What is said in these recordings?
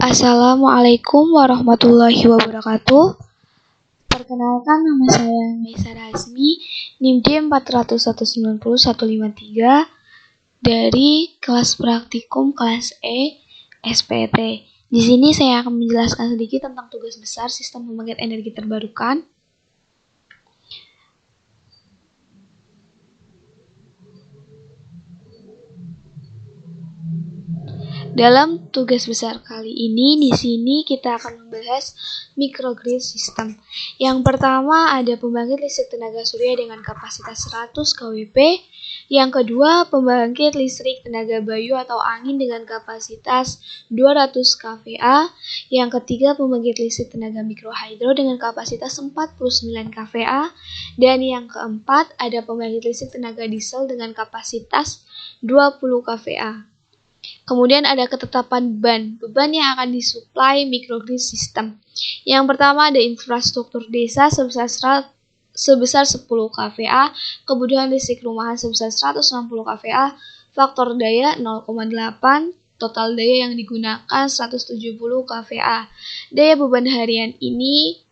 Assalamualaikum warahmatullahi wabarakatuh. Perkenalkan, nama saya Maisa Razmi, NIM D4019153 dari kelas praktikum kelas E SPT. Di sini saya akan menjelaskan sedikit tentang tugas besar sistem pembangkit energi terbarukan. Dalam tugas besar kali ini, di sini kita akan membahas microgrid system. Yang pertama ada pembangkit listrik tenaga surya dengan kapasitas 100 kWp. Yang kedua, pembangkit listrik tenaga bayu atau angin dengan kapasitas 200 kVA. Yang ketiga, pembangkit listrik tenaga mikrohidro dengan kapasitas 49 kVA. Dan yang keempat, ada pembangkit listrik tenaga diesel dengan kapasitas 20 kVA. Kemudian ada ketetapan beban yang akan disuplai microgrid system. Yang pertama ada infrastruktur desa sebesar 10 kVA, kebutuhan listrik rumahan sebesar 160 kVA, faktor daya 0,8, total daya yang digunakan 170 kVA. Daya beban harian ini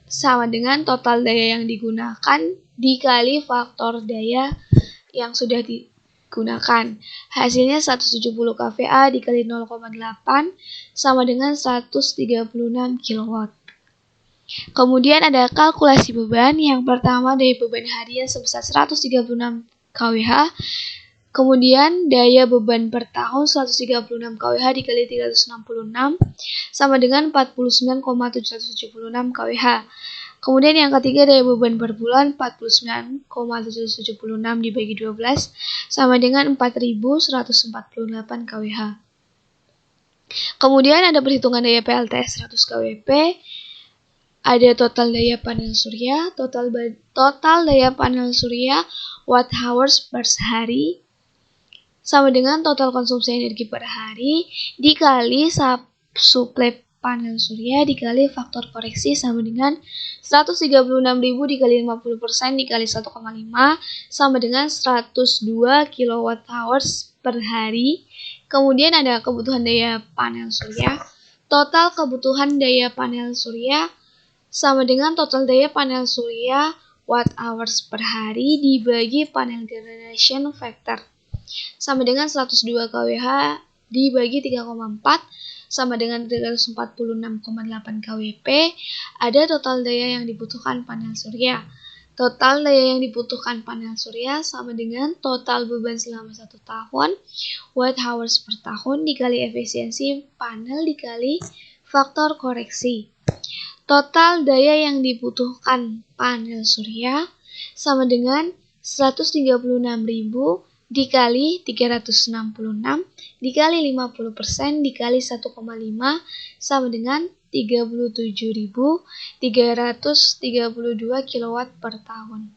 sama dengan total daya yang digunakan dikali faktor daya yang sudah digunakan. Hasilnya 170 kVA dikali 0,8 sama dengan 136 kW. Kemudian ada kalkulasi beban. Yang pertama, daya beban harian sebesar 136 kWh. Kemudian daya beban per tahun 136 kWh dikali 366 sama dengan 49,776 kWh. Kemudian yang ketiga, daya beban per bulan 49,776 dibagi 12 sama dengan 4.148 kWh. Kemudian ada perhitungan daya PLTS 100 kWp. Ada total daya panel surya, total daya panel surya watt hours per sehari sama dengan total konsumsi energi per hari dikali suplai panel surya dikali faktor koreksi sama dengan 136.000 dikali 50% dikali 1,5 sama dengan 102 kWh per hari. Kemudian ada kebutuhan daya panel surya. Total kebutuhan daya panel surya sama dengan total daya panel surya watt hours per hari dibagi panel generation factor sama dengan 102 kWh dibagi 3,4 sama dengan 346,8 kWp. Ada total daya yang dibutuhkan panel surya. Total daya yang dibutuhkan panel surya sama dengan total beban selama 1 tahun, watt hours per tahun dikali efisiensi panel dikali faktor koreksi. Total daya yang dibutuhkan panel surya sama dengan 136.000 dikali 366 dikali 50% dikali 1,5 sama dengan 37.332 kW per tahun.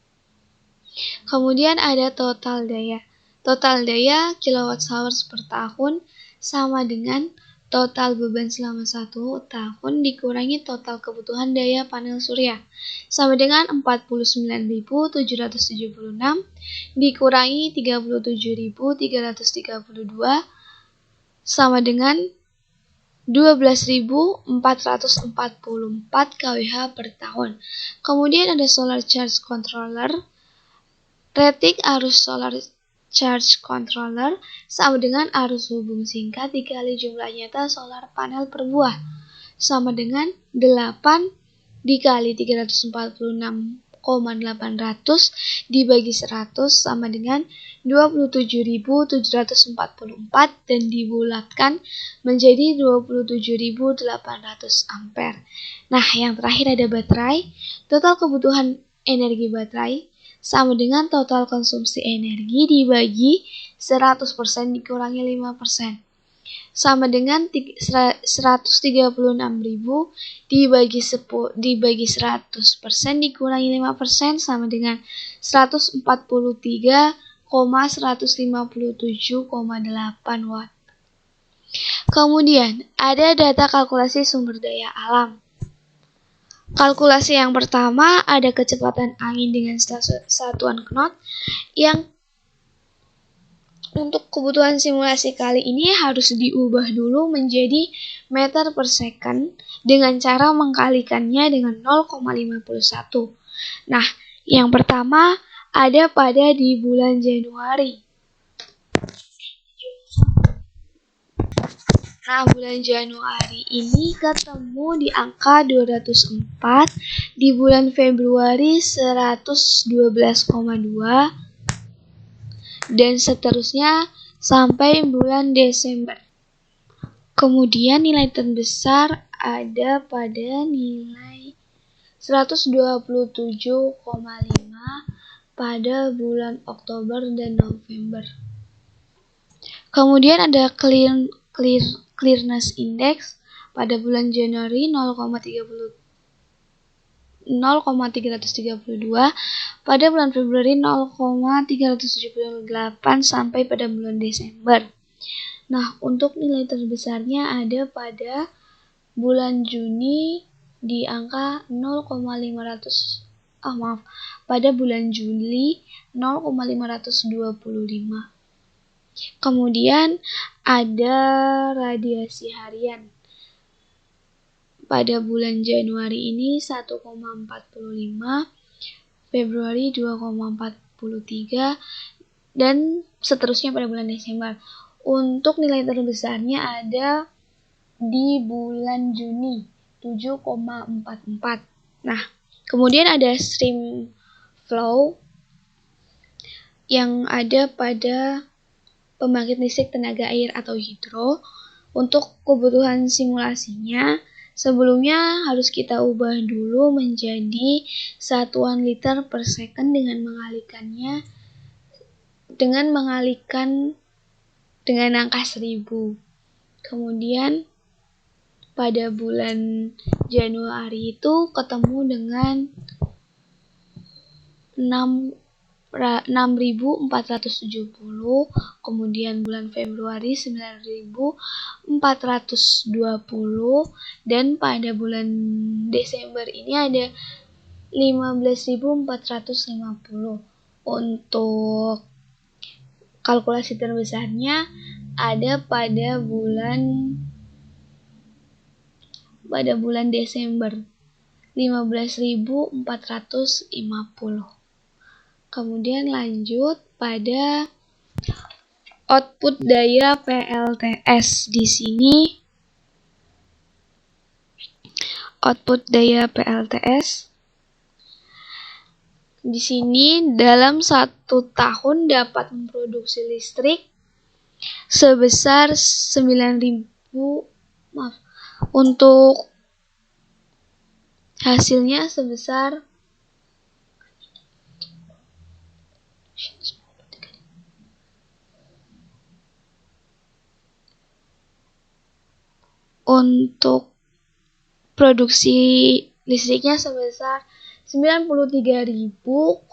Kemudian ada total daya. Total daya kWh per tahun sama dengan total beban selama 1 tahun dikurangi total kebutuhan daya panel surya sama dengan 49.776 dikurangi 37.332 sama dengan 12.444 kWh per tahun. Kemudian ada solar charge controller. Rating arus solar charge controller sama dengan arus hubung singkat dikali jumlah nyata solar panel per buah sama dengan 8 dikali 346,800 dibagi 100 sama dengan 27.744 dan dibulatkan menjadi 27.800 ampere. Nah, yang terakhir ada baterai. Total kebutuhan energi baterai sama dengan total konsumsi energi dibagi 100% dikurangi 5% sama dengan 136.000 dibagi 100% dikurangi 5% sama dengan 143,157,8 watt. Kemudian ada data kalkulasi sumber daya alam. Kalkulasi yang pertama ada kecepatan angin dengan satuan knot yang untuk kebutuhan simulasi kali ini harus diubah dulu menjadi meter per second dengan cara mengkalikannya dengan 0,51. Nah, yang pertama ada pada di bulan Januari. Nah, bulan Januari ini ketemu di angka 204, di bulan Februari 112,2, dan seterusnya sampai bulan Desember. Kemudian nilai terbesar ada pada nilai 127,5 pada bulan Oktober dan November. Kemudian ada clearness index pada bulan Januari 0,332, pada bulan Februari 0,378 sampai pada bulan Desember. Nah, untuk nilai terbesarnya ada pada bulan Juni di angka pada bulan Juli 0,525. Kemudian ada radiasi harian. Pada bulan Januari ini 1,45, Februari 2,43, dan seterusnya pada bulan Desember. Untuk nilai terbesarnya ada di bulan Juni 7,44. Nah, kemudian ada stream flow yang ada pada pembangkit listrik tenaga air atau hidro. Untuk kebutuhan simulasinya, sebelumnya harus kita ubah dulu menjadi satuan liter per second dengan mengalikan dengan angka 1000. Kemudian pada bulan Januari itu ketemu dengan 6.470, kemudian bulan Februari 9.420, dan pada bulan Desember ini ada 15.450. Untuk kalkulasi terbesarnya ada pada bulan Desember 15.450. Kemudian lanjut pada output daya PLTS. Di sini output daya PLTS di sini dalam 1 tahun dapat memproduksi listrik sebesar 9.000. Untuk hasilnya sebesar untuk produksi listriknya sebesar 93.425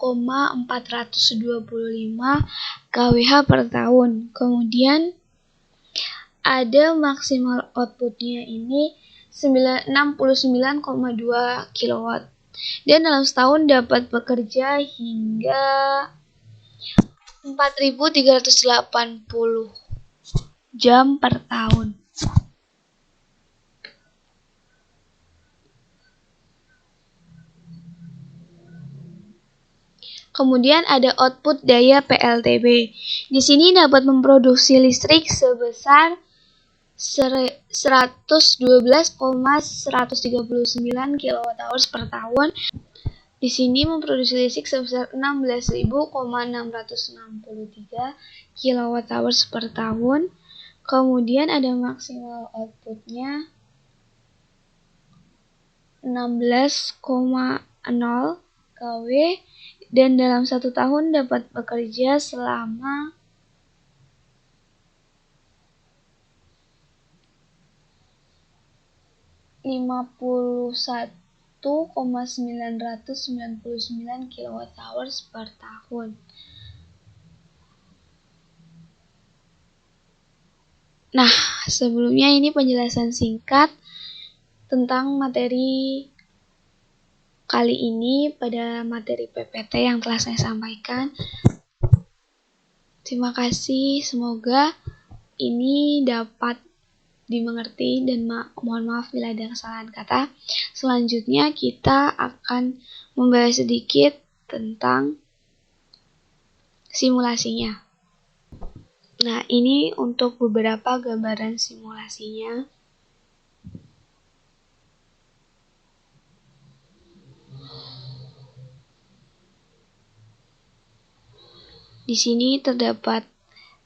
kWh per tahun. Kemudian ada maksimal outputnya ini 69,2 kW, dan dalam setahun dapat bekerja hingga 4.380 jam per tahun. Kemudian ada output daya PLTB. Di sini dapat memproduksi listrik sebesar 112,139 kWh per tahun. Di sini memproduksi listrik sebesar 16.663 kWh per tahun. Kemudian ada maksimal outputnya 16,0 kW, dan dalam 1 tahun dapat bekerja selama 51,999 kWh per tahun. Nah, sebelumnya ini penjelasan singkat tentang materi kali ini pada materi PPT yang telah saya sampaikan. Terima kasih, semoga ini dapat dimengerti dan mohon maaf bila ada kesalahan kata. Selanjutnya kita akan membahas sedikit tentang simulasinya. Nah, ini untuk beberapa gambaran simulasinya. Di sini terdapat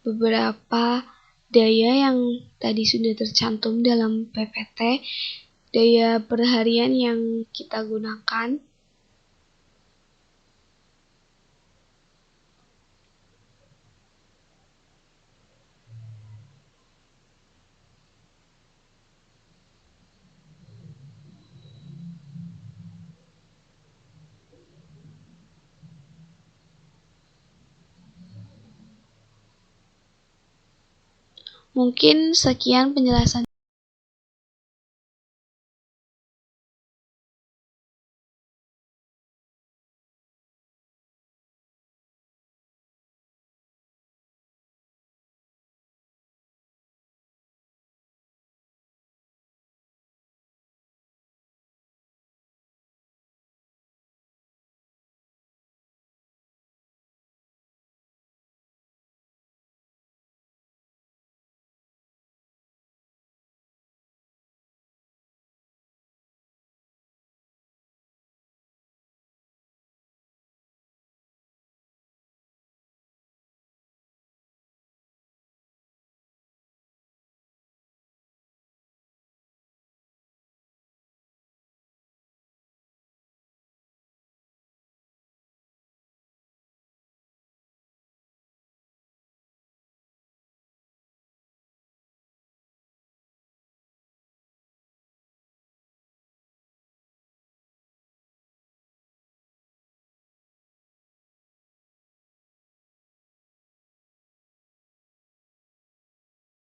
beberapa daya yang tadi sudah tercantum dalam PPT, daya perharian yang kita gunakan. Mungkin sekian penjelasan